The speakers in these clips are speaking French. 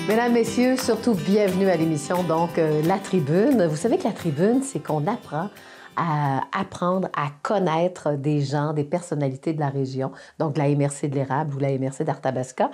Mesdames, Messieurs, surtout bienvenue à l'émission, donc La Tribune. Vous savez que La Tribune, c'est qu'on apprend à apprendre à connaître des gens, des personnalités de la région, donc la MRC de l'Érable ou la MRC d'Arthabasca.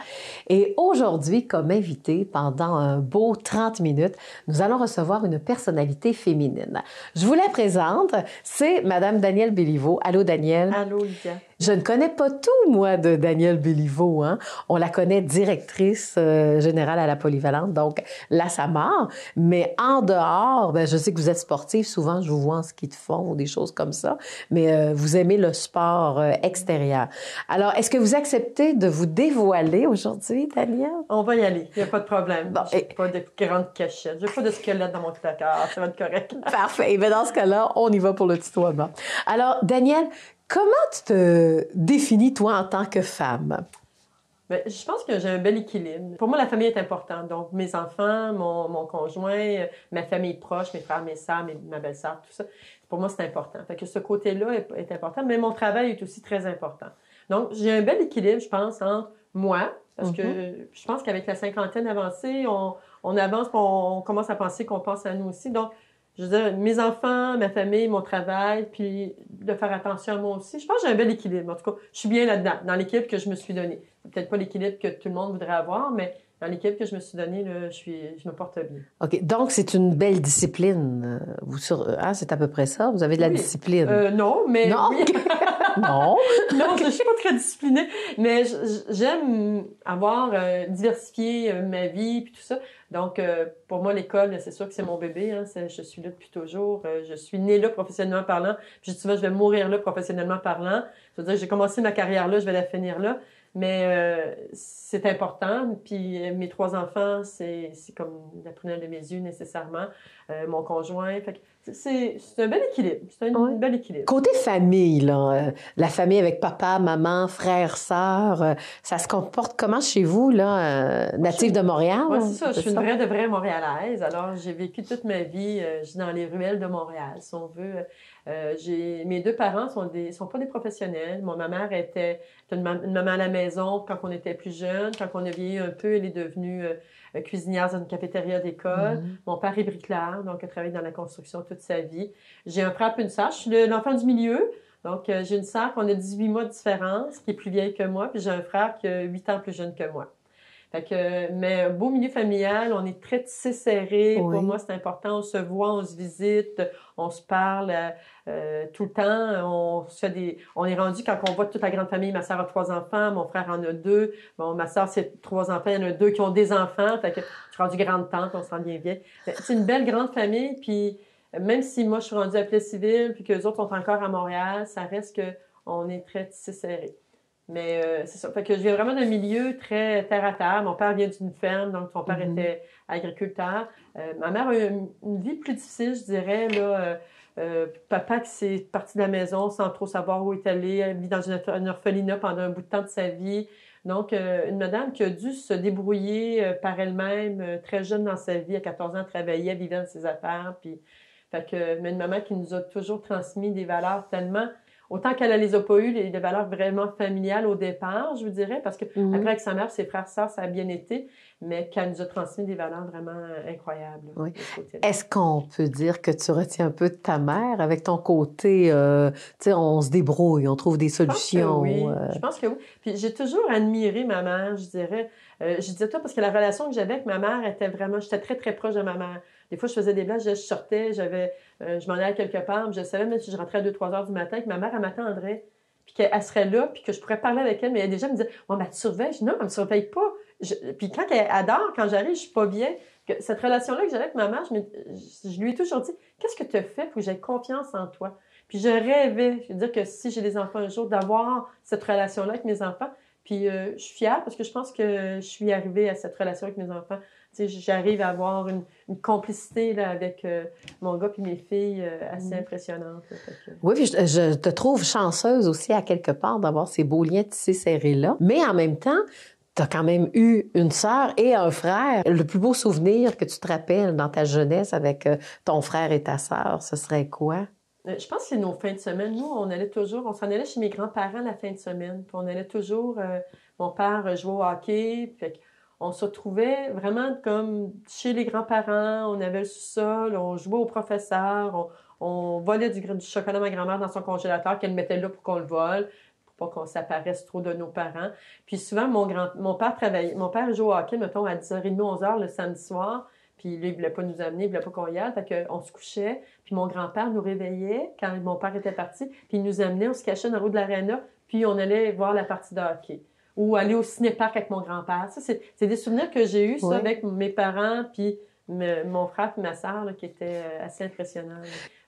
Et aujourd'hui, comme invité, pendant un beau 30 minutes, nous allons recevoir une personnalité féminine. Je vous la présente, c'est Madame Danielle Béliveau. Allô, Danielle? Allô, Lydia. Je ne connais pas tout, moi, de Danielle Béliveau. Hein? On la connaît directrice générale à la Polyvalente, donc la SAMAR. Mais en dehors, ben, je sais que vous êtes sportive. Souvent, je vous vois en ski de fond ou des choses comme ça. Mais vous aimez le sport extérieur. Alors, est-ce que vous acceptez de vous dévoiler aujourd'hui, Danielle? On va y aller. Il n'y a pas de problème. Bon, Je n'ai pas de grande cachette. Je n'ai pas de squelette dans mon placard. Ça va être correct. Parfait. Et bien, dans ce cas-là, on y va pour le tutoiement. Alors, Danielle, comment tu te définis, toi, en tant que femme? Bien, je pense que j'ai un bel équilibre. Pour moi, la famille est importante. Donc, mes enfants, mon conjoint, ma famille proche, mes frères, mes sœurs, ma belle-sœur, tout ça, pour moi, c'est important. Fait que ce côté-là est important, mais mon travail est aussi très important. Donc, j'ai un bel équilibre, je pense, entre moi, parce que je pense qu'avec la cinquantaine avancée, on avance, on commence à penser qu'on pense à nous aussi. Donc, je veux dire, mes enfants, ma famille, mon travail, puis de faire attention à moi aussi. Je pense que j'ai un bel équilibre. En tout cas, je suis bien là-dedans, dans l'équilibre que je me suis donnée. Peut-être pas l'équilibre que tout le monde voudrait avoir, mais dans l'équilibre que je me suis donnée, là, je me porte bien. OK. Donc, c'est une belle discipline. C'est à peu près ça? Vous avez de la discipline? Non, mais non? oui. Non? Non, je suis pas très disciplinée, mais j'aime avoir diversifié ma vie puis tout ça. Donc, pour moi, l'école, c'est sûr que c'est mon bébé. Hein, je suis là depuis toujours. Je suis née là professionnellement parlant. Puis souvent, je vais mourir là professionnellement parlant. Je veux dire, j'ai commencé ma carrière là, je vais la finir là. Mais c'est important. Puis mes 3 enfants, c'est comme la prunelle de mes yeux nécessairement. Mon conjoint. Fait que c'est un bel équilibre. C'est un bel équilibre. Côté famille, là, la famille avec papa, maman, frères, sœurs, ça se comporte comment chez vous, là, native de Montréal? Oui, c'est ça. Je suis une vraie de vraie Montréalaise. Alors, j'ai vécu toute ma vie, je suis dans les ruelles de Montréal, si on veut. Mes 2 parents sont pas des professionnels. Ma mère était une maman à la maison quand on était plus jeune. Quand on a vieilli un peu, elle est devenue cuisinière dans une cafétéria d'école. Mon père est bricoleur, donc il a travaillé dans la construction toute sa vie. J'ai un frère et une sœur. Je suis l'enfant du milieu. Donc, j'ai une sœur qu'on a 18 mois de différence, qui est plus vieille que moi, puis j'ai un frère qui a 8 ans plus jeune que moi. Fait que, mais un beau milieu familial, on est très tissé serré. Oui. Pour moi, c'est important. On se voit, on se visite, on se parle tout le temps. On est rendu quand on voit toute la grande famille. Ma sœur a 3 enfants, mon frère en a 2. Bon, ma sœur, c'est 3 enfants, il y en a 2 qui ont des enfants. Fait que je suis rendue grande tante, on se rend bien vieille. C'est une belle grande famille. Puis même si moi, je suis rendue à Plessisville, puis que les autres sont encore à Montréal, ça reste que on est très tissé serré. Mais c'est ça. Fait que je viens vraiment d'un milieu très terre à terre. Mon père vient d'une ferme, donc son père était agriculteur. Ma mère a eu une vie plus difficile, je dirais. Là, papa qui s'est parti de la maison sans trop savoir où il est allé. Elle vit dans une orphelinat pendant un bout de temps de sa vie. Donc, une madame qui a dû se débrouiller par elle-même, très jeune dans sa vie, à 14 ans, travailler, elle vivait dans ses affaires. Puis, mais une maman qui nous a toujours transmis des valeurs tellement... Autant qu'elle les a pas eues, des valeurs vraiment familiales au départ, je vous dirais, parce que après avec sa mère, ses frères, sœurs, ça a bien été, mais qu'elle nous a transmis des valeurs vraiment incroyables. Oui. Est-ce qu'on peut dire que tu retiens un peu de ta mère avec ton côté, tu sais, on se débrouille, on trouve des solutions? Je pense que oui. Puis j'ai toujours admiré ma mère, je dirais. Je disais ça parce que la relation que j'avais avec ma mère était vraiment... J'étais très, très proche de ma mère. Des fois, je faisais des blagues, je sortais, je m'en allais quelque part, je savais même si je rentrais à 2-3 heures du matin, que ma mère, elle m'attendrait, puis qu'elle serait là, puis que je pourrais parler avec elle. Mais il y a des gens qui me disaient « Bon, ben, tu surveilles. » Je dis « Non, elle me surveille pas. » Puis quand elle adore, quand j'arrive, je suis pas bien. Que cette relation-là que j'avais avec ma mère, je lui ai toujours dit « Qu'est-ce que tu as fait pour que j'aie confiance en toi? » Puis je rêvais, je veux dire que si j'ai des enfants un jour, d'avoir cette relation-là avec mes enfants. Puis je suis fière parce que je pense que je suis arrivée à cette relation avec mes enfants. Tu sais, j'arrive à avoir une complicité là, avec mon gars et mes filles assez impressionnante. Là, Oui, puis je te trouve chanceuse aussi à quelque part d'avoir ces beaux liens tissés serrés-là. Mais en même temps, tu as quand même eu une sœur et un frère. Le plus beau souvenir que tu te rappelles dans ta jeunesse avec ton frère et ta sœur, ce serait quoi? Je pense que c'est nos fins de semaine. Nous, on s'en allait chez mes grands-parents la fin de semaine. Puis on allait toujours, mon père jouait au hockey, fait on se retrouvait vraiment comme chez les grands-parents, on avait le sous-sol, on jouait aux professeurs, on volait du chocolat à ma grand-mère dans son congélateur qu'elle mettait là pour qu'on le vole, pour pas qu'on s'apparaisse trop de nos parents. Puis souvent, mon père travaillait, mon père jouait au hockey, mettons, à 10h30, 11h le samedi soir, puis lui, il voulait pas nous amener, il voulait pas qu'on y aille, fait qu'on se couchait, puis mon grand-père nous réveillait quand mon père était parti, puis il nous amenait, on se cachait dans le haut de l'aréna, puis on allait voir la partie de hockey. Ou aller au ciné-parc avec mon grand-père. Ça, c'est des souvenirs que j'ai eus, ça, avec mes parents, puis mon frère et ma sœur, là, qui étaient assez impressionnants.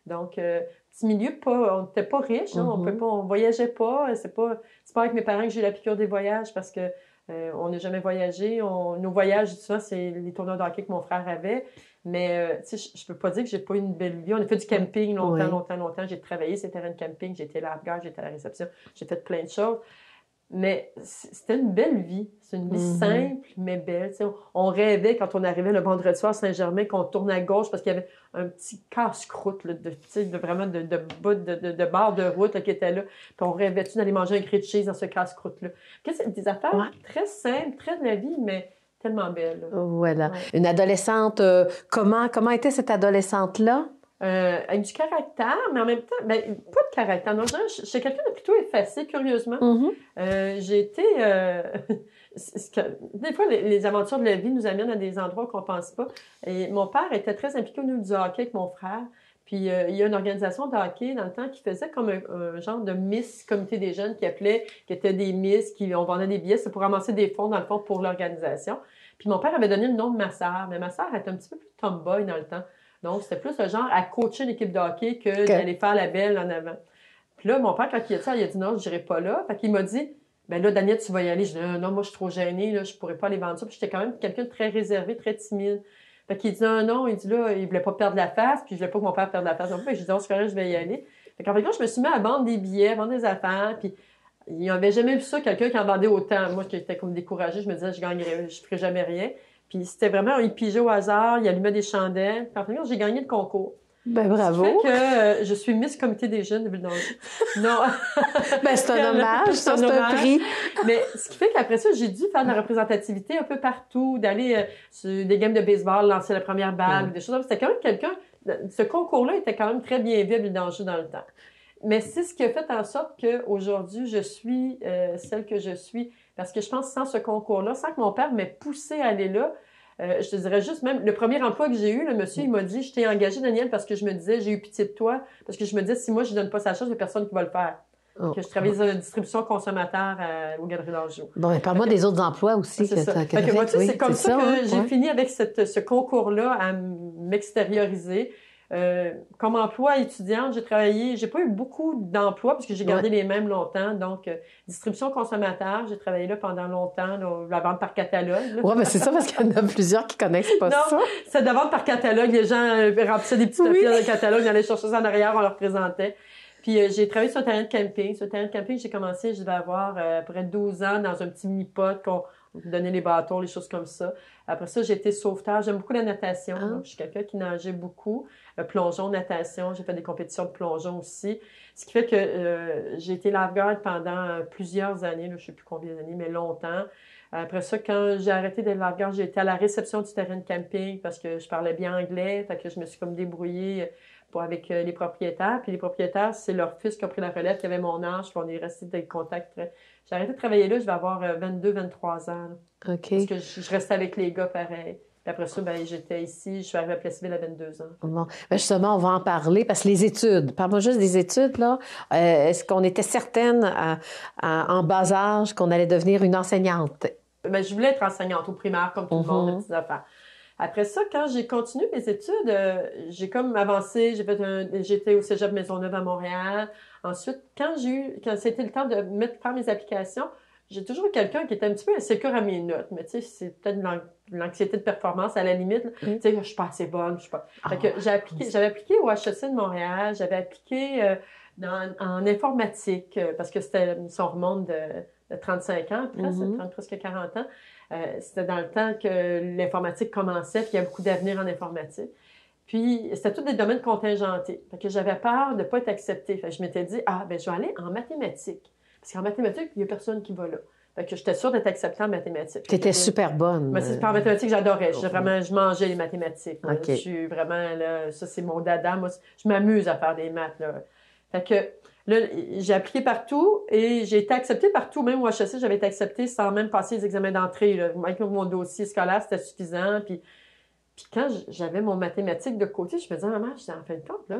Donc, petit milieu, on n'était pas riche, hein, on voyageait pas. C'est pas avec mes parents que j'ai eu la piqûre des voyages, parce que on n'a jamais voyagé. Nos voyages, souvent, c'est les tournois de hockey que mon frère avait. Mais, tu sais, je peux pas dire que j'ai pas eu une belle vie. On a fait du camping longtemps. J'ai travaillé sur les terrains de camping, j'ai été lifeguard, j'ai été à la réception, j'ai fait plein de choses. Mais c'était une belle vie. C'est une vie simple, mais belle. Tu sais, on rêvait quand on arrivait le vendredi soir à Saint-Germain qu'on tourne à gauche parce qu'il y avait un petit casse-croûte là, de bord de route là, qui était là. Puis on rêvait-tu d'aller manger un grilled cheese dans ce casse-croûte-là. C'est des affaires très simples, très de la vie, mais tellement belles. Là. Voilà. Ouais. Une adolescente, comment était cette adolescente-là? Avec du caractère, mais en même temps, pas de caractère. Non, je suis quelqu'un de plutôt effacé, curieusement. J'ai été... des fois, les aventures de la vie nous amènent à des endroits qu'on pense pas. Et mon père était très impliqué au niveau du hockey avec mon frère. Puis, il y a une organisation de hockey dans le temps qui faisait comme un genre de Miss Comité des jeunes qui étaient des Miss, on vendait des billets. C'est pour ramasser des fonds, dans le fond, pour l'organisation. Puis, mon père avait donné le nom de ma sœur. Mais ma sœur était un petit peu plus tomboy dans le temps. Donc, c'était plus le genre à coacher l'équipe de hockey que d'aller faire la belle en avant. Puis là, mon père, quand il a dit non, je n'irai pas là. Fait qu'il m'a dit, ben là, Daniel, tu vas y aller. Je dis, non, moi, je suis trop gênée, là, je pourrais pas aller vendre ça. Puis j'étais quand même quelqu'un de très réservé, très timide. Fait qu'il dit, non, il dit là, il voulait pas perdre la face, puis je voulais pas que mon père perde la face. Donc, je dis, non, c'est correct, je vais y aller. Fait qu'en fait, je me suis mis à vendre des billets, à vendre des affaires, puis il n'y avait jamais vu ça, quelqu'un qui en vendait autant. Moi, j'étais comme découragée, je me disais, je ferais jamais rien. Puis c'était vraiment, il pigeait au hasard, il allumait des chandelles. Puis en fait, j'ai gagné le concours. Ben bravo. Ce qui fait que je suis Miss Comité des jeunes de Ville-d'Anjou. Non. Ben c'est un hommage, c'est un prix. Mais ce qui fait qu'après ça, j'ai dû faire de la représentativité un peu partout, d'aller sur des games de baseball, lancer la première balle, des choses comme ça. C'était quand même ce concours-là était quand même très bien vu à Ville-d'Anjou dans le temps. Mais c'est ce qui a fait en sorte qu'aujourd'hui, je suis celle que je suis. Parce que je pense sans ce concours-là, sans que mon père m'ait poussé à aller là, je te dirais juste même, le premier emploi que j'ai eu, le monsieur, il m'a dit, je t'ai engagé, Daniel, parce que je me disais, j'ai eu pitié de toi, parce que je me disais, si moi, je donne pas sa chance, il n'y a personne qui va le faire. Que je travaillais dans la distribution consommateur aux Galeries d'Anjou. Bon, mais parle-moi des autres emplois aussi. C'est comme ça que j'ai fini avec ce concours-là à m'extérioriser. Comme emploi étudiante, j'ai pas eu beaucoup d'emplois parce que j'ai gardé les mêmes longtemps. Donc, distribution consommateur, j'ai travaillé là pendant longtemps, la vente par catalogue. Oui, mais c'est ça parce qu'il y en a plusieurs qui connaissent pas ça. Non, c'est de la vente par catalogue. Les gens remplissaient des petits papiers dans le catalogue, ils allaient chercher ça en arrière, on leur présentait. Puis j'ai travaillé sur un terrain de camping. Sur le terrain de camping, j'ai commencé, je devais avoir près de 12 ans dans un petit mini-pot qu'on donnait les bâtons, les choses comme ça. Après ça, j'ai été sauveteur. J'aime beaucoup la natation. Donc, je suis quelqu'un qui nageait beaucoup. Plongeon, natation. J'ai fait des compétitions de plongeon aussi. Ce qui fait que j'ai été lifeguard pendant plusieurs années. Là, je ne sais plus combien d'années, mais longtemps. Après ça, quand j'ai arrêté d'être lifeguard, j'ai été à la réception du terrain de camping parce que je parlais bien anglais. Fait que je me suis comme débrouillée avec les propriétaires. Puis les propriétaires, c'est leur fils qui a pris la relève, qui avait mon âge, puis on est resté dans contact. J'ai arrêté de travailler là, je vais avoir 22, 23 ans. Là. OK. Parce que je restais avec les gars pareil. Puis après ça, j'étais ici, je suis arrivée à Plessisville à 22 ans. Bon. Ben justement, on va en parler, parce que les études, parle-moi juste des études, là. Est-ce qu'on était certaine en bas âge qu'on allait devenir une enseignante? Je voulais être enseignante au primaire, comme tout le monde, des petites affaires. Après ça, quand j'ai continué mes études, j'ai comme avancé, j'étais au Cégep Maisonneuve à Montréal. Ensuite, quand c'était le temps de faire mes applications, j'ai toujours eu quelqu'un qui était un petit peu insécure à mes notes, mais tu sais, c'est peut-être l'anxiété de performance à la limite. Tu sais, je suis pas assez bonne, je suis pas. Fait que j'avais appliqué au HEC de Montréal, j'avais appliqué en informatique, parce que c'était son remonte de 35 ans, presque 40 ans. C'était dans le temps que l'informatique commençait, puis il y a beaucoup d'avenir en informatique. Puis, c'était tous des domaines contingentés. Fait que j'avais peur de ne pas être acceptée. Fait que je m'étais dit, je vais aller en mathématiques. Parce qu'en mathématiques, il n'y a personne qui va là. Fait que j'étais sûre d'être acceptée en mathématiques. Tu étais super bonne. Moi, en mathématiques, j'adorais. Je mangeais les mathématiques. OK. Je suis vraiment, là, ça, c'est mon dada. Moi, je m'amuse à faire des maths, là. Fait que, là, j'ai appliqué partout et j'ai été acceptée partout. Même au HEC, j'avais été acceptée sans même passer les examens d'entrée, là. Avec mon dossier scolaire, c'était suffisant. Puis quand j'avais mon mathématique de côté, je me disais, maman, en fin de compte, là,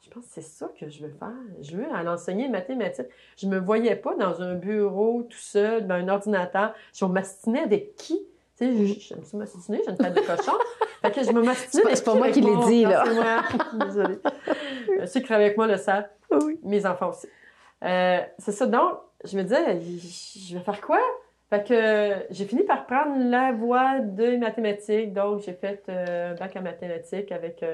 je pense que c'est ça que je veux faire. Je veux aller enseigner mathématiques. Je me voyais pas dans un bureau tout seul, dans un ordinateur. Je me mastinais avec qui? Tu sais, je me suis mastinée, j'ai une tête de cochon. Fait que je me mastinais avec c'est pas moi qui l'ai dit, là. C'est moi. Désolée. Ceux qui travaillent avec moi le savent. Oui. Mes enfants aussi. C'est ça. Donc, je me disais, je vais faire quoi? Fait que j'ai fini par prendre la voie de mathématiques. Donc, j'ai fait un bac en mathématiques avec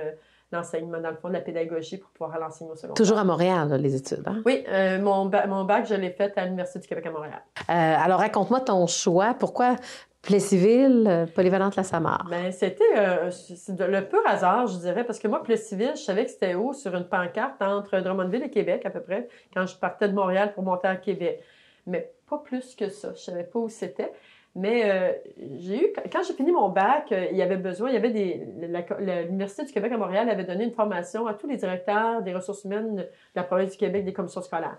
l'enseignement, dans le fond, de la pédagogie pour pouvoir aller enseigner au secondaire. Toujours à Montréal, là, les études, hein? Oui, mon bac, je l'ai fait à l'Université du Québec à Montréal. Alors, raconte-moi ton choix. Pourquoi Plessisville, Polyvalente La Samar? Ben, c'était le pur hasard, je dirais, parce que moi, Plessisville, je savais que c'était où sur une pancarte entre Drummondville et Québec, à peu près, quand je partais de Montréal pour monter à Québec. Mais pas plus que ça. Je savais pas où c'était. Mais quand j'ai fini mon bac, il y avait l'Université du Québec à Montréal avait donné une formation à tous les directeurs des ressources humaines de la province du Québec, des commissions scolaires.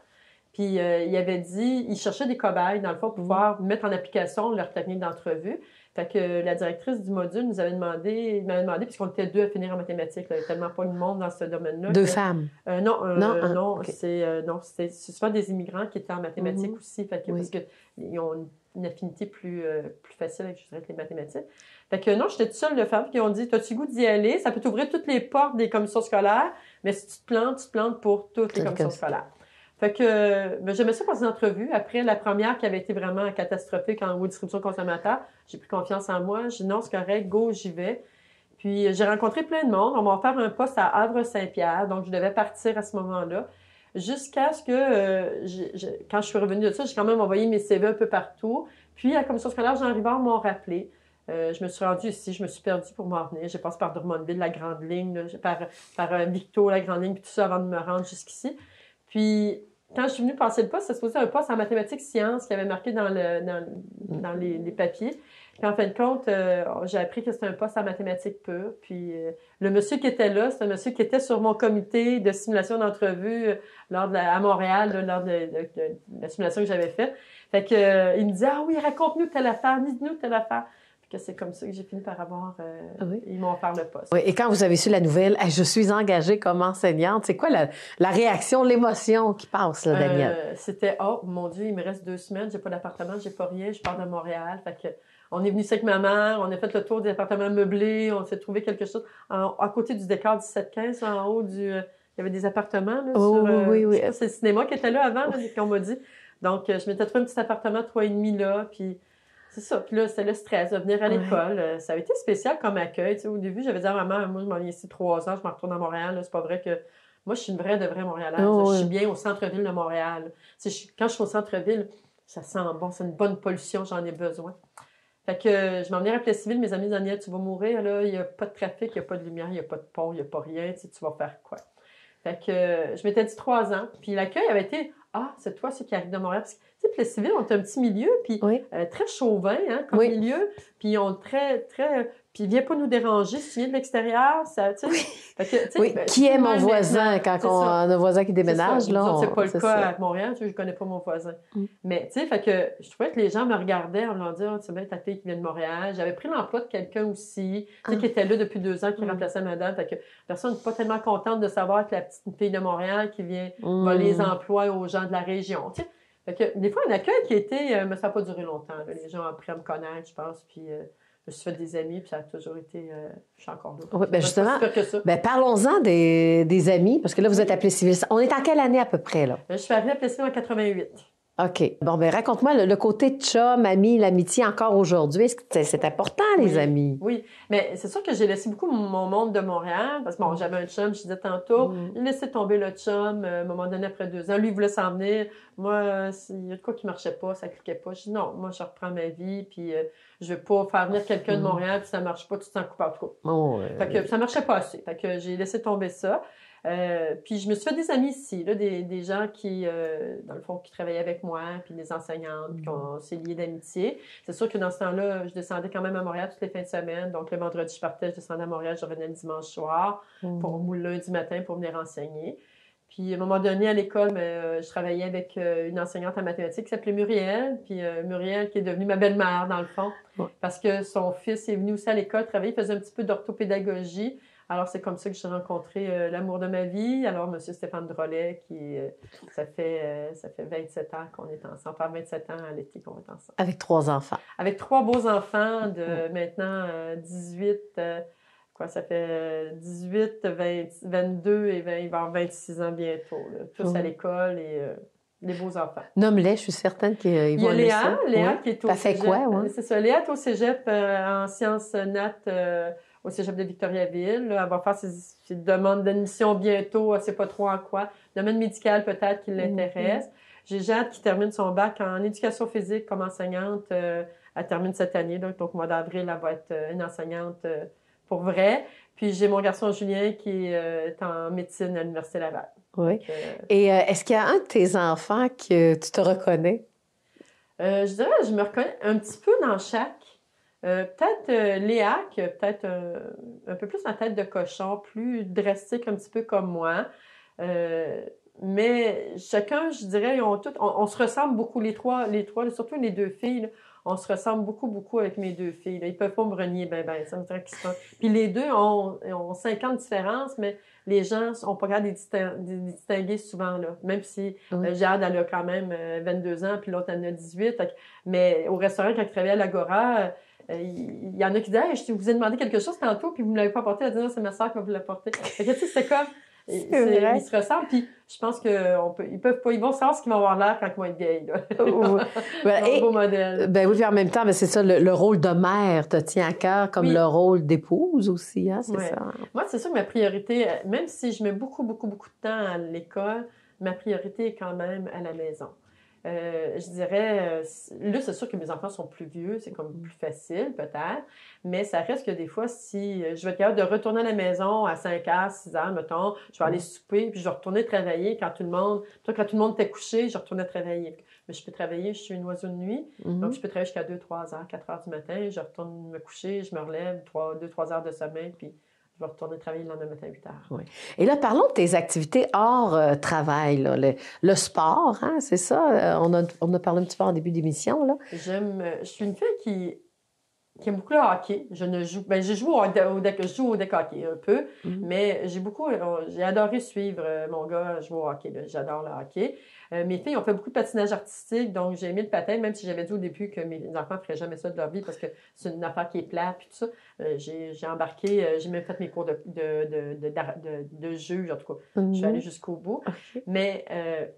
Puis il avait dit, il cherchait des cobayes, dans le fond, pour pouvoir mettre en application leur technique d'entrevue. Fait que la directrice du module m'avait demandé, puisqu'on était 2 à finir en mathématiques, il n'y avait tellement pas de monde dans ce domaine-là. 2 femmes? Non, okay. C'est souvent des immigrants qui étaient en mathématiques aussi, fait que, oui. parce qu'ils ont une affinité plus facile avec, je dirais, les mathématiques. Fait que non, j'étais toute seule de femme, puis ils ont dit, t'as-tu goût d'y aller? Ça peut t'ouvrir toutes les portes des commissions scolaires, mais si tu te plantes pour toutes les commissions scolaires. Fait que j'aimais ça passer une entrevue. Après la première qui avait été vraiment catastrophique en haut distribution consommateur, j'ai pris confiance en moi. J'ai dit non, c'est correct, go, j'y vais. Puis j'ai rencontré plein de monde. On m'a offert un poste à Havre-Saint-Pierre, donc je devais partir à ce moment-là. Jusqu'à ce que, quand je suis revenue de ça, j'ai quand même envoyé mes CV un peu partout. Puis à la commission scolaire Jean Rivard m'ont rappelé. Je me suis rendue ici, je me suis perdue pour m'en venir. J'ai passé par Drummondville, la grande ligne, là, par Victo, la grande ligne, puis tout ça avant de me rendre jusqu'ici. Puis quand je suis venue passer le poste, ça se posait un poste en mathématiques sciences qui avait marqué dans les papiers. Puis en fin de compte, j'ai appris que c'était un poste en mathématiques pures. Puis le monsieur qui était là, c'est un monsieur qui était sur mon comité de simulation d'entrevue à Montréal, lors de la simulation que j'avais faite. Fait que il me disait, ah oui, raconte-nous telle affaire, dis-nous telle affaire. Puis que c'est comme ça que j'ai fini par avoir, ils m'ont offert le poste. Oui, et quand vous avez su la nouvelle, je suis engagée comme enseignante, c'est quoi la réaction, l'émotion qui passe, là, Danielle? C'était, oh mon Dieu, il me reste 2 semaines, j'ai pas d'appartement, j'ai pas rien, je pars de Montréal. Fait que on est venu ici avec ma mère, on a fait le tour des appartements meublés, on s'est trouvé quelque chose à côté du décor 1715, en haut il y avait des appartements là, oui. C'est le cinéma qui était là avant, là, qu'on m'a dit. Donc je m'étais trouvé un petit appartement 3,5 là, puis c'est ça. Puis là, c'était le stress de venir à l'école. Ça a été spécial comme accueil. Tu sais, au début, j'avais dit à maman, moi, je m'en viens ici 3 ans, je m'en retourne à Montréal. C'est pas vrai que moi, je suis une vraie de vraie Montréalaise. Je suis bien au centre-ville de Montréal. Quand je suis au centre-ville, ça sent bon, c'est une bonne pollution, j'en ai besoin. Fait que je m'en venais à Plessisville, mes amis Daniel, tu vas mourir, là, il n'y a pas de trafic, il n'y a pas de lumière, il n'y a pas de pont, il n'y a pas rien, tu vas faire quoi? Fait que je m'étais dit 3 ans, puis l'accueil avait été, c'est toi ceux qui arrivent de Montréal, parce que, tu sais, Plessisville, on est un petit milieu, puis très chauvin, hein, comme milieu, puis on très, puis viens pas nous déranger si tu viens de l'extérieur, ça, tu sais. Fait que, qui est mon voisin quand on a un voisin qui déménage, là? C'est pas le cas à Montréal, tu sais, je connais pas mon voisin. Mais, tu sais, fait que je trouvais que les gens me regardaient en me disant, tu sais bien, ta fille qui vient de Montréal. J'avais pris l'emploi de quelqu'un aussi, tu sais, qui était là depuis 2 ans, qui remplaçait madame. Fait que personne n'est pas tellement contente de savoir que la petite fille de Montréal qui vient voler les emplois aux gens de la région, tu sais. Fait que, des fois, un accueil qui était, mais ça n'a pas duré longtemps, là. Les gens ont appris à me connaître, je pense, puis je me suis fait des amis, puis ça a toujours été, je suis encore là. Oui, bien justement, parlons-en des amis, parce que là, vous êtes à Plessisville. On est en quelle année à peu près, là? Je suis arrivée à Plessisville en 88. OK. Bon, bien, raconte-moi le côté de chum, ami, l'amitié encore aujourd'hui. Est-ce que c'est important, les amis? Oui, mais c'est sûr que j'ai laissé beaucoup mon monde de Montréal, parce que bon, j'avais un chum, je disais tantôt, j'ai laissé tomber le chum, à un moment donné, après 2 ans. Lui, il voulait s'en venir. Moi, il y a de quoi qui marchait pas, ça cliquait pas. Je dis non, moi, je reprends ma vie, puis je veux pas faire venir quelqu'un de Montréal, puis ça marche pas, tu te sens coupable. Fait que ça marchait pas assez. Fait que j'ai laissé tomber ça. Puis je me suis fait des amis ici, là, des gens qui, dans le fond, qui travaillaient avec moi, puis des enseignantes, puis on s'est liés d'amitié. C'est sûr que dans ce temps-là, je descendais quand même à Montréal toutes les fins de semaine. Donc le vendredi, je partais, je descendais à Montréal, je revenais le dimanche soir, ou le lundi matin pour venir enseigner. Puis, à un moment donné, à l'école, je travaillais avec une enseignante en mathématiques qui s'appelait Muriel. Puis, Muriel qui est devenue ma belle-mère, dans le fond, parce que son fils est venu aussi à l'école travailler, il faisait un petit peu d'orthopédagogie. Alors, c'est comme ça que j'ai rencontré l'amour de ma vie. Alors, M. Stéphane Drolet, ça fait 27 ans qu'on est ensemble. Enfin, 27 ans à l'été qu'on est ensemble. Avec 3 enfants. Avec 3 beaux enfants de maintenant 18... ça fait 18, 20, 22 et 20, il va avoir 26 ans bientôt. Là. Tous à l'école et des beaux enfants. Nomme-les, je suis certaine qu'ils vont aimer ça. Léa qui est au cégep. Fait quoi, ouais? C'est ça. Léa est au cégep en sciences nat au cégep de Victoriaville. Là. Elle va faire ses demandes d'admission bientôt. Elle ne sait pas trop en quoi. Domaine médical peut-être qui l'intéresse. J'ai Jade qui termine son bac en éducation physique comme enseignante. Elle termine cette année. Donc au mois d'avril, elle va être une enseignante pour vrai. Puis j'ai mon garçon Julien qui est en médecine à l'Université Laval. Oui. Donc, et est-ce qu'il y a un de tes enfants que tu te reconnais? Je dirais que je me reconnais un petit peu dans chaque. Peut-être Léa, qui a peut-être un peu plus la tête de cochon, plus drastique un petit peu comme moi. Mais chacun, je dirais, on se ressemble beaucoup, les trois, surtout les 2 filles, là, on se ressemble beaucoup avec mes 2 filles. Là. Ils peuvent pas me renier, ça me dirait qu'ils sont... Puis les 2 ont 5 ans de différence, mais les gens ont pas capable de les distinguer souvent, là. Même si Jade, elle a quand même 22 ans, puis l'autre, elle en a 18. Mais au restaurant, quand ils travaillaient à l'Agora, il y en a qui disent « Hey, je vous ai demandé quelque chose tantôt, puis vous me l'avez pas apporté. » Elle dit « Non, c'est ma soeur qui va vous l'apporter. » Fait que, tu sais, c'était comme... Ils se ressemblent, puis je pense qu'ils peuvent pas, ils vont savoir ce qu'ils vont avoir l'air quand ils vont être vieilles. Un beau modèle. Ben oui, puis en même temps, c'est ça, le rôle de mère te tient à cœur, comme le rôle d'épouse aussi, hein, c'est ça. Moi, c'est sûr que ma priorité, même si je mets beaucoup de temps à l'école, ma priorité est quand même à la maison. Je dirais, là, c'est sûr que mes enfants sont plus vieux, c'est comme plus facile peut-être, mais ça reste que des fois, si je vais être capable de retourner à la maison à 5h, 6h, mettons, je vais aller souper, puis je vais retourner travailler quand tout le monde était couché, je retournais travailler. Mais je peux travailler, je suis une oiseau de nuit, donc je peux travailler jusqu'à 2, 3 heures, 4 heures du matin, je retourne me coucher, je me relève, 2, 3 heures de sommeil, puis je vais retourner travailler le lendemain matin à 8 heures. Oui. Et là, parlons de tes activités hors travail, là. Le sport, hein, c'est ça? On a parlé un petit peu en début d'émission, là. Je suis une fille qui aime beaucoup le hockey. Je joue au deck hockey un peu, mais j'ai adoré suivre mon gars jouer au hockey. Là. J'adore le hockey. Mes filles ont fait beaucoup de patinage artistique, donc j'ai aimé le patin, même si j'avais dit au début que mes enfants ne feraient jamais ça de leur vie parce que c'est une affaire qui est plate puis tout ça. J'ai embarqué, j'ai même fait mes cours de juge, en tout cas. Je suis allée jusqu'au bout. Okay. Mais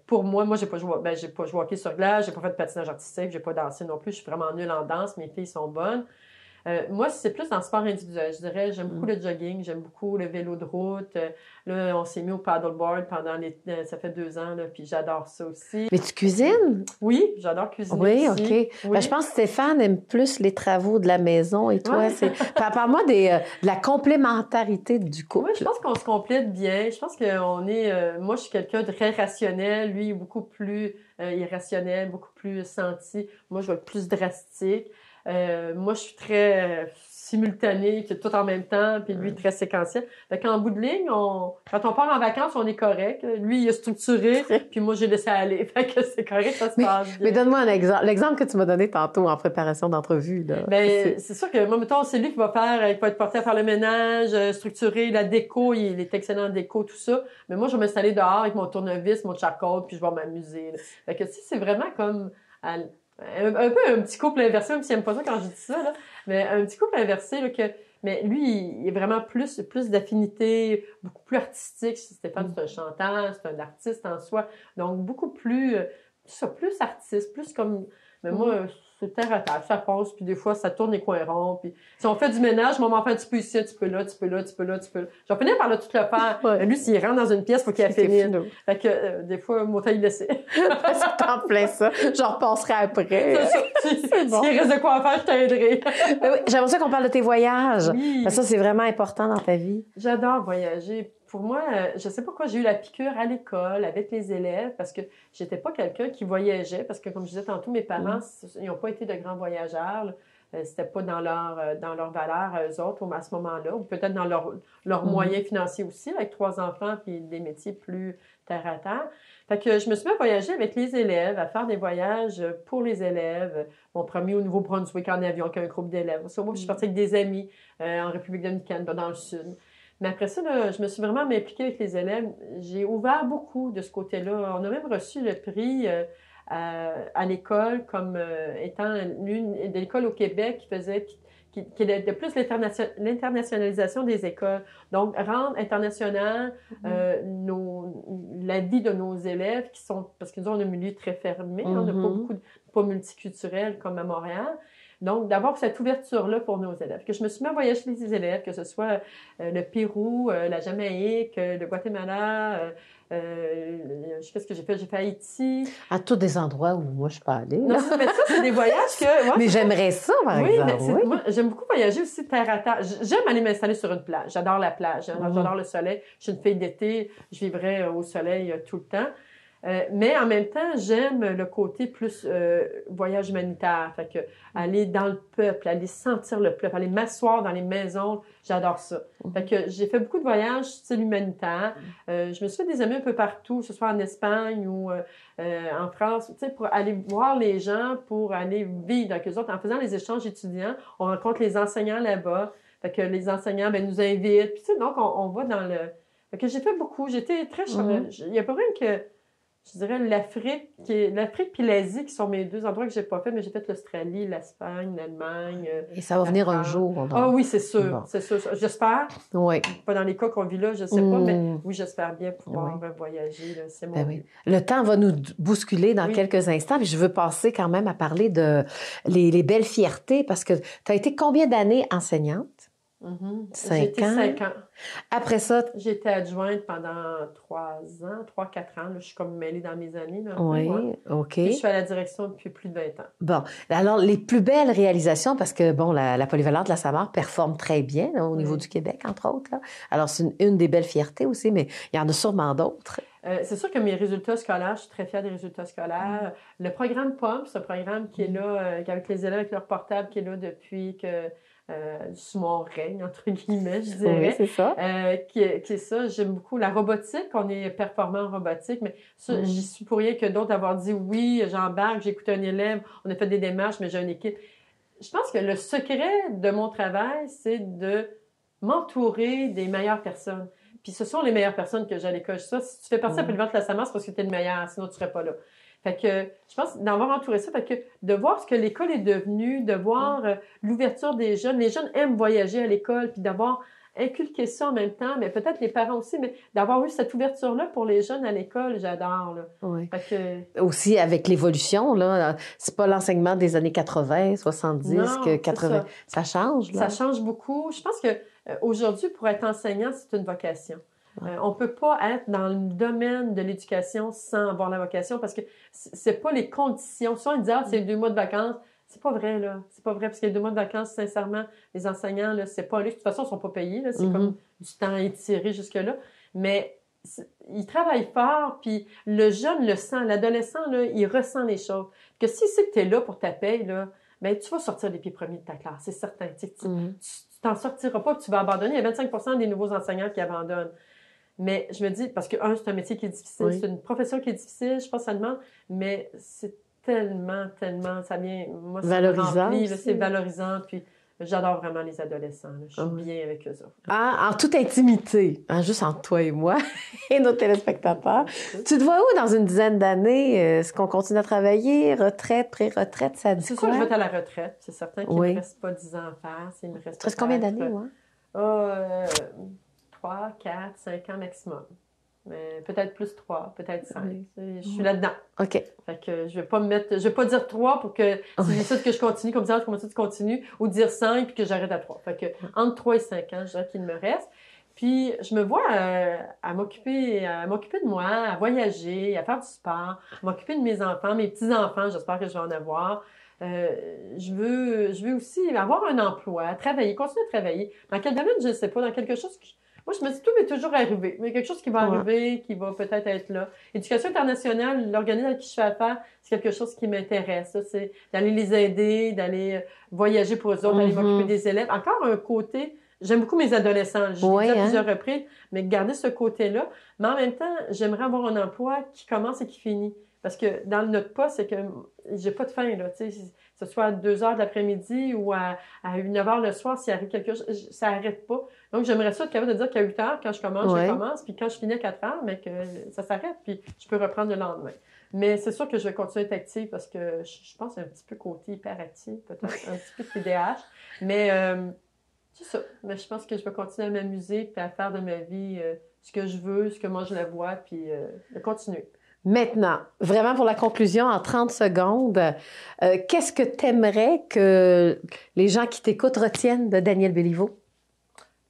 pour moi, j'ai pas joué au hockey sur glace, j'ai pas fait de patinage artistique, j'ai pas dansé non plus. Je suis vraiment nulle en danse, mes filles sont bonnes. Moi, c'est plus dans le sport individuel. Je dirais, j'aime beaucoup le jogging, j'aime beaucoup le vélo de route. Là, on s'est mis au paddleboard ça fait 2 ans, là, puis j'adore ça aussi. Mais tu cuisines? Oui, j'adore cuisiner. Oui, aussi. OK. Oui. Ben, je pense que Stéphane aime plus les travaux de la maison et toi, Parle-moi de la complémentarité du couple. Oui, je pense qu'on se complète bien. Je pense qu'on est... moi, je suis quelqu'un de très rationnel. Lui, il est beaucoup plus irrationnel, beaucoup plus senti. Moi, je vais être plus drastique. Moi, je suis très simultanée, tout en même temps, puis lui, très séquentiel. Fait qu'en bout de ligne, quand on part en vacances, on est correct. Lui, il est structuré, puis moi, j'ai laissé aller. Fait que c'est correct, ça se passe bien. Mais donne-moi un exemple. L'exemple que tu m'as donné tantôt en préparation d'entrevue, là. Ben, c'est sûr que moi, mettons, c'est lui qui va être porté à faire le ménage, structurer la déco, il est excellent en déco, tout ça. Mais moi, je vais m'installer dehors avec mon tournevis, mon charcoal, puis je vais m'amuser. Là. Fait que c'est vraiment comme... un peu un petit couple inversé, même s'il n'aime pas ça quand je dis ça, là. Mais un petit couple inversé, là, mais lui, il est vraiment plus d'affinité, beaucoup plus artistique. Stéphane, c'est un chanteur, c'est un artiste en soi. Donc, beaucoup plus artiste, plus comme... Mais moi, c'est terre à terre, ça passe, puis des fois, ça tourne les coins ronds. Puis si on fait du ménage, moi, on m'en fait un petit peu ici, un petit peu là, un petit peu là, un petit peu là, un petit peu là. J'en finis par là tout le faire. Ouais. Lui, s'il rentre dans une pièce, il faut qu'il la finisse. Fait que des fois, moi, t'as y laissé. C'est en plein ça. J'en repasserai après. C'est bon. S'il reste de quoi faire, je t'aiderai. Oui, j'aimerais ça qu'on parle de tes voyages. Oui. Parce que ça, c'est vraiment important dans ta vie. J'adore voyager. pour moi, je sais pas pourquoi j'ai eu la piqûre à l'école, avec les élèves, parce que j'étais pas quelqu'un qui voyageait, parce que comme je disais tantôt, mes parents, ils n'ont pas été de grands voyageurs, là. C'était pas dans leur valeur à eux autres à ce moment-là, ou peut-être dans leurs moyens financiers aussi, avec 3 enfants puis des métiers plus terre à terre. Fait que je me suis mis à voyager avec les élèves, à faire des voyages pour les élèves. Mon premier au Nouveau-Brunswick en avion avec un groupe d'élèves. Moi, je suis partie avec des amis en République dominicaine, dans le sud. Mais après ça, là, je me suis vraiment impliquée avec les élèves. J'ai ouvert beaucoup de ce côté-là. On a même reçu le prix à l'école comme étant l'une des écoles au Québec qui est de plus l'internationalisation des écoles. Donc, rendre international la vie de nos élèves qui sont... Parce que nous, on a un milieu très fermé. On n'a pas beaucoup pas multiculturel comme à Montréal. Donc, d'avoir cette ouverture-là pour nos élèves. Que je me suis mis à voyager avec les élèves, que ce soit le Pérou, la Jamaïque, le Guatemala, qu'est-ce que j'ai fait? J'ai fait Haïti. À tous des endroits où moi, je suis pas allée. Non, mais ça, c'est des voyages que... Moi, mais j'aimerais ça, par exemple. Mais moi, j'aime beaucoup voyager aussi terre à terre. J'aime aller m'installer sur une plage. J'adore la plage. J'adore le soleil. Je suis une fille d'été. Je vivrais au soleil tout le temps. Mais en même temps, j'aime le côté plus voyage humanitaire. Fait que aller dans le peuple, aller sentir le peuple, aller m'asseoir dans les maisons, j'adore ça. Fait que j'ai fait beaucoup de voyages style humanitaire. Je me suis fait des amis un peu partout, que ce soit en Espagne ou en France, tu sais, pour aller voir les gens, pour aller vivre avec eux autres. En faisant les échanges étudiants, on rencontre les enseignants là-bas. Fait que les enseignants, nous invitent. Puis tu sais, donc on va dans le... Fait que j'ai fait beaucoup. J'étais très... Il y a pas même que... Je dirais l'Afrique puis l'Asie qui sont mes 2 endroits que j'ai pas fait, mais j'ai fait l'Australie, l'Espagne, l'Allemagne. Et ça va venir un jour. Ah oui, c'est sûr, bon. C'est sûr. J'espère. Oui. Pas dans les cas qu'on vit là, je sais pas, mais oui, j'espère bien pouvoir voyager. Là. C'est mon but. Le temps va nous bousculer dans quelques instants, puis je veux passer quand même à parler de les belles fiertés, parce que tu as été combien d'années enseignante? 5 J'ai été ans. 5 ans. Après ça... J'ai été adjointe pendant 3 ans, 3-4 ans. Là, je suis comme mêlée dans mes années. Là, oui, OK. Puis je suis à la direction depuis plus de 20 ans. Bon. Alors, les plus belles réalisations, parce que, bon, la polyvalente de la Samar performe très bien là, au niveau du Québec, entre autres. Là. Alors, c'est une des belles fiertés aussi, mais il y en a sûrement d'autres. C'est sûr que mes résultats scolaires, je suis très fière des résultats scolaires. Le programme POM, c'est un programme qui est là, avec les élèves avec leur portable, qui est là depuis que... sous mon règne, entre guillemets, je dirais. Oui, c'est ça. Qui est ça. J'aime beaucoup la robotique. On est performant en robotique, mais ça, j'y suis pour rien que d'autres avoir dit oui, j'embarque, j'ai écouté un élève, on a fait des démarches, mais j'ai une équipe. Je pense que le secret de mon travail, c'est de m'entourer des meilleures personnes. Puis ce sont les meilleures personnes que j'ai à l'école. Ça, si tu fais partie de la polyvalente de la Samar, c'est parce que tu es le meilleur, sinon tu serais pas là. Fait que je pense d'avoir entouré ça, fait que de voir ce que l'école est devenue, de voir l'ouverture des jeunes. Les jeunes aiment voyager à l'école, puis d'avoir inculqué ça en même temps, mais peut-être les parents aussi, mais d'avoir eu cette ouverture-là pour les jeunes à l'école, j'adore. Là. Oui. Fait que... Aussi, avec l'évolution, là, c'est pas l'enseignement des années 80, 70, non, que 80, ça change. Là. Ça change beaucoup. Je pense que aujourd'hui, pour être enseignant, c'est une vocation. On peut pas être dans le domaine de l'éducation sans avoir la vocation parce que c'est pas les conditions. Souvent, on dit, c'est 2 mois de vacances. C'est pas vrai, là. C'est pas vrai parce que les 2 mois de vacances, sincèrement, les enseignants, là, c'est pas... De toute façon, ils sont pas payés, là. C'est comme du temps étiré jusque-là. Mais ils travaillent fort, puis le jeune le sent. L'adolescent, là, il ressent les choses. Que si c'est que t'es là pour ta paye, là, ben, tu vas sortir les pieds premiers de ta classe, c'est certain. Tu t'en sortiras pas, tu vas abandonner. Il y a 25% des nouveaux enseignants qui abandonnent. Mais je me dis, parce que, c'est un métier qui est difficile, c'est une profession qui est difficile, je pense que ça demande, mais c'est tellement, ça vient, moi, ça valorisant. C'est valorisant, puis j'adore vraiment les adolescents, là. Je suis bien avec eux autres. En toute intimité, juste entre toi et moi et nos téléspectateurs. Tu te vois où dans une dizaine d'années? Est-ce qu'on continue à travailler? Retraite, pré-retraite, ça dit c'est quoi? sûr que je vais être à la retraite. C'est certain qu'il ne me reste pas 10 ans à faire. Il me reste combien d'années, moi? 3, 4, 5 ans maximum. Mais peut-être plus 3, peut-être 5. Oui. Je suis là-dedans. OK. Fait que je vais pas dire 3 pour que si j'essaie que je continue, comme ça, je continue, ou dire 5 puis que j'arrête à 3. Fait que entre 3 et 5 ans, je dirais qu'il me reste. Puis je me vois à m'occuper de moi, à voyager, à faire du sport, à m'occuper de mes enfants, mes petits-enfants, j'espère que je vais en avoir. Je veux aussi avoir un emploi, travailler, continuer à travailler. Dans quel domaine, je ne sais pas, dans quelque chose Moi, je me dis, tout est toujours arrivé. Mais quelque chose qui va arriver, qui va peut-être être là. Éducation internationale, l'organisme avec qui je fais affaire, c'est quelque chose qui m'intéresse. C'est d'aller les aider, d'aller voyager pour eux autres, d'aller m'occuper des élèves. Encore un côté, j'aime beaucoup mes adolescents. Je l'ai dit à plusieurs reprises, mais garder ce côté-là. Mais en même temps, j'aimerais avoir un emploi qui commence et qui finit. Parce que dans notre poste, c'est que j'ai pas de fin, là, tu sais, que ce soit à 2 heures de l'après-midi ou à 9 heures le soir, s'il arrive quelque chose, ça arrête pas. Donc, j'aimerais ça être capable de dire qu'à 8 heures, quand je commence, puis quand je finis à 4 heures, mais que ça s'arrête, puis je peux reprendre le lendemain. Mais c'est sûr que je vais continuer à être active parce que je pense un petit peu côté hyperactif, peut-être, un petit peu de TDAH. Mais c'est ça. Mais je pense que je vais continuer à m'amuser puis à faire de ma vie ce que je veux, ce que moi je la vois, puis de continuer. Maintenant, vraiment pour la conclusion, en 30 secondes, qu'est-ce que tu aimerais que les gens qui t'écoutent retiennent de Danielle Béliveau?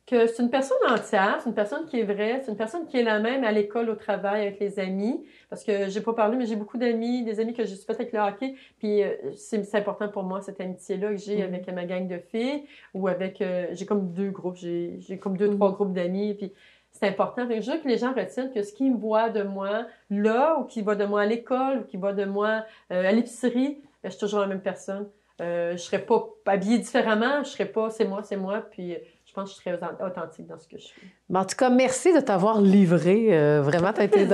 Que c'est une personne entière, c'est une personne qui est vraie, c'est une personne qui est la même à l'école, au travail, avec les amis. Parce que j'ai pas parlé, mais j'ai beaucoup d'amis, des amis que j'ai fait avec le hockey. Puis c'est important pour moi, cette amitié-là que j'ai avec ma gang de filles ou avec... j'ai comme 2 groupes, j'ai comme 2-3 groupes d'amis. Puis c'est important. Fait que je veux que les gens retiennent que ce qu'ils me voient de moi là, ou qu'ils voient de moi à l'école, ou qu'ils voient de moi à l'épicerie, ben, je suis toujours la même personne. Je serais pas habillée différemment, je serais pas c'est moi, puis je pense que je serais authentique dans ce que je suis. En tout cas, merci de t'avoir livré. Vraiment, tu as été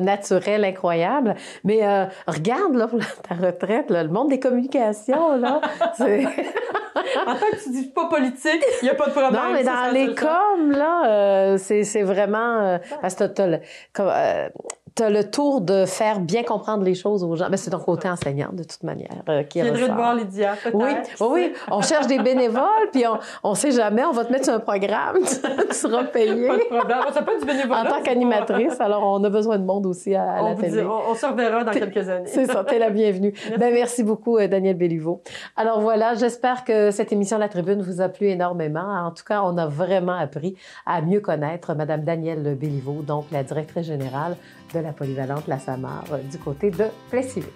naturel, incroyable. Mais regarde, là, pour ta retraite, là, le monde des communications, là, c'est... En tant que tu dis pas politique, il n'y a pas de problème. Non, mais dans les coms, là, c'est vraiment... parce que tu as le tour de faire bien comprendre les choses aux gens. Mais c'est ton côté enseignant, de toute manière, qui ressort. Je viendrai te voir, Lydia, peut-être. Oui. On cherche des bénévoles, puis on sait jamais, on va te mettre sur un programme, tu seras payé. Pas de problème. Ça peut être du bénévolat. En tant qu'animatrice, alors on a besoin de monde aussi à la télé. On se reverra dans quelques années. C'est ça, t'es la bienvenue. Merci beaucoup, Danielle Béliveau. Alors voilà, j'espère que cette émission de La Tribune vous a plu énormément. En tout cas, on a vraiment appris à mieux connaître Mme Danielle Béliveau, donc la directrice générale de la polyvalente La Samar du côté de Plessisville.